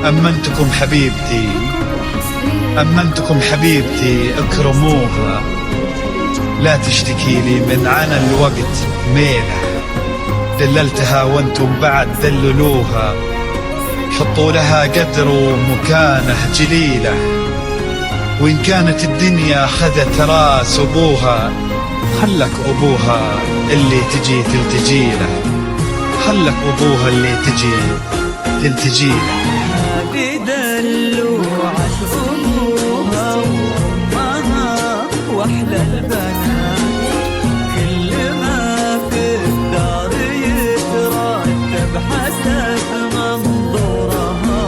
أمنتكم حبيبتي، أمنتكم حبيبتي اكرموها، لا تشتكي لي من عنا الوقت ميلة، دللتها وانتم بعد دللوها، حطوا لها قدر ومكانه جليلة، وإن كانت الدنيا خذت راس أبوها، خلك أبوها اللي تجي تلتجيله، خلك أبوها اللي تجي تلتجيله. بدلوعة أبوها وأمها وأحلى البنات، كل ما في الدار يترتب حسب منظورها،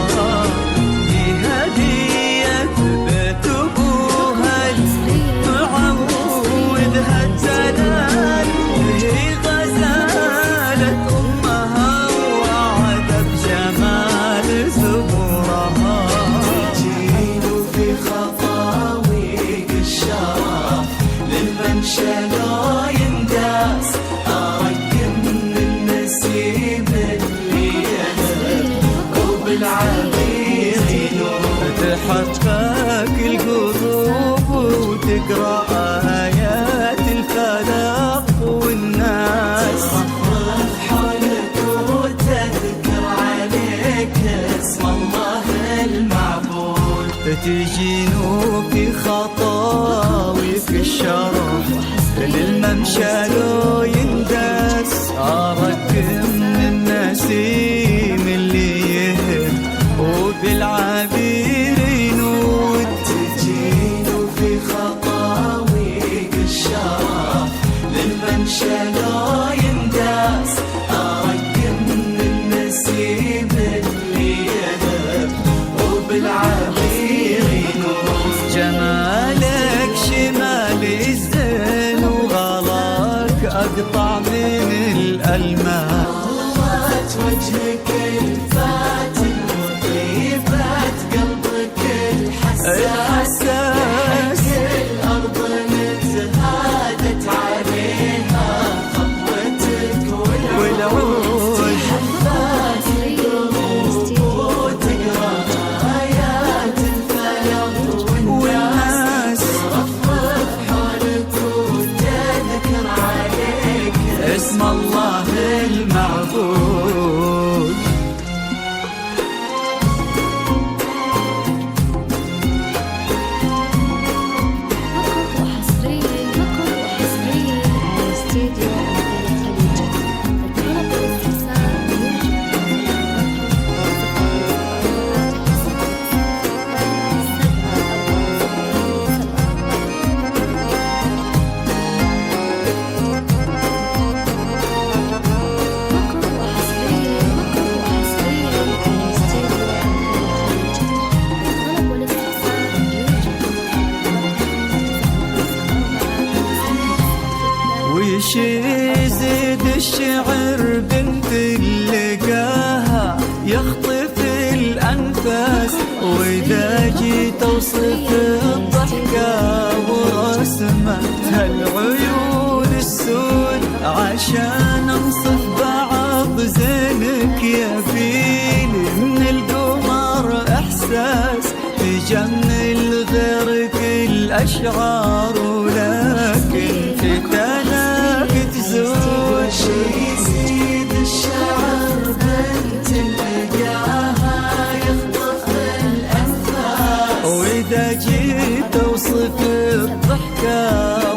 بهدية بيت أبوها معودها الجلال، هي غزالة أمها وعد بجمال زبورها. تجين في خطاويق الشرف للمنشى لو ينداس، أرقم من النسيم اللي يهب وبالعبير ينور، تحقق القلوب وتقرأ آيات الخلق والناس، ترفرف حولك وتذكر عليك اسم الله المعبود. تجين في خطاويك الشرف للممشى لو ينداس، أرقم من النسيم اللي يهب وبالعبير ينود. تجين في خطاويق الشرف للمنشى لو ينداس، أرقم من النسيم اللي يهب وبالعبير ينور. جمالك شمال الزين وغلاك أقطع من الألماس، ضوت وجهك الفاتن وطيبات قلبك الحساس، الأرض نزهادت عليها خطوتك والعود، حفات القلوب وتقرأ آيات الفلق والناس، ترفرف حولك وتذكر عليك اسم الله المعبود. وش يزيد الشعر بنت اللقاها يخطف الأنفاس، وإذا جيت أوصف الضحكة ورسمتها العيون السود، عشان أنصف بعض زينك يا فيلي من القمر إحساس، تجمل غيرك الأشعار ولكن فتناك تزول. وش يزيد الشعر بنت لقاها يخطف الأنفاس، وإذا جيت أوصف الضحكة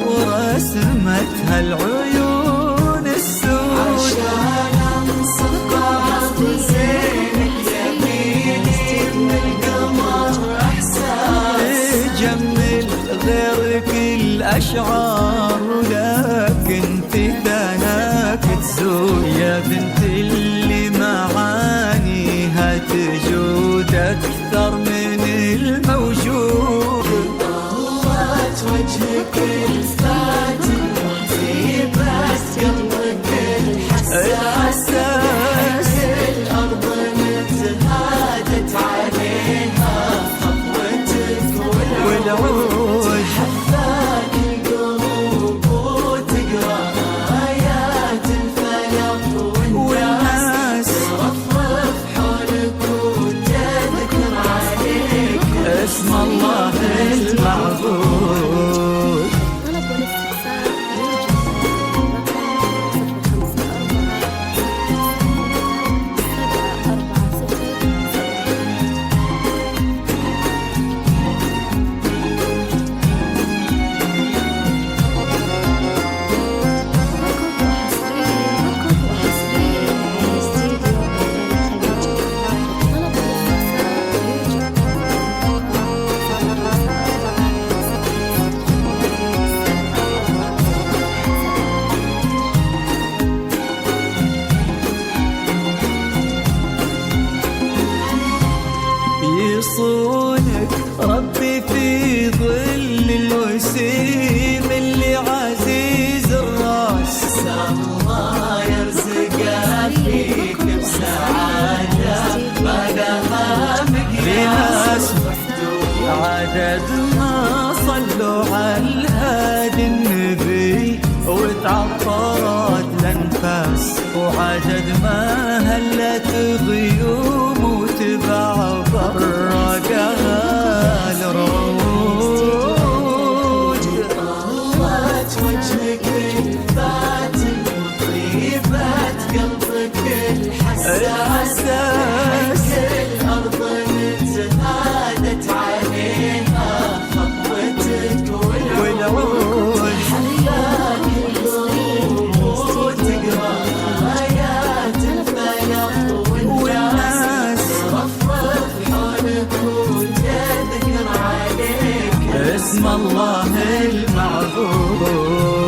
ورسمتها العيون السود، عشان أنصف بعض زينك يميني من القمر إحساس، جمل غيرك الأشعار ولكن فتناك تزول، يا بنت اللي معانيها تجود أكثر من الموجود. ضوت وجهك الفاتن وطيبات قلبك الحساس، الأرض نزهادت عليها خطوتك والعود، حفاك القلوب وعدد ما صلوا على الهادي النبي وتعطرت الانفاس، وعدد ما هلت غيوم وتبع برقها الروج. طلت وجهك الفاتن وطيبات قلبك الحساس، الأرض نتهادت عليها خطوتك والعود. حياك القلوب تقرأ آيات الفلق والناس رفرف حولك وتذكر عليك اسم الله المعبود.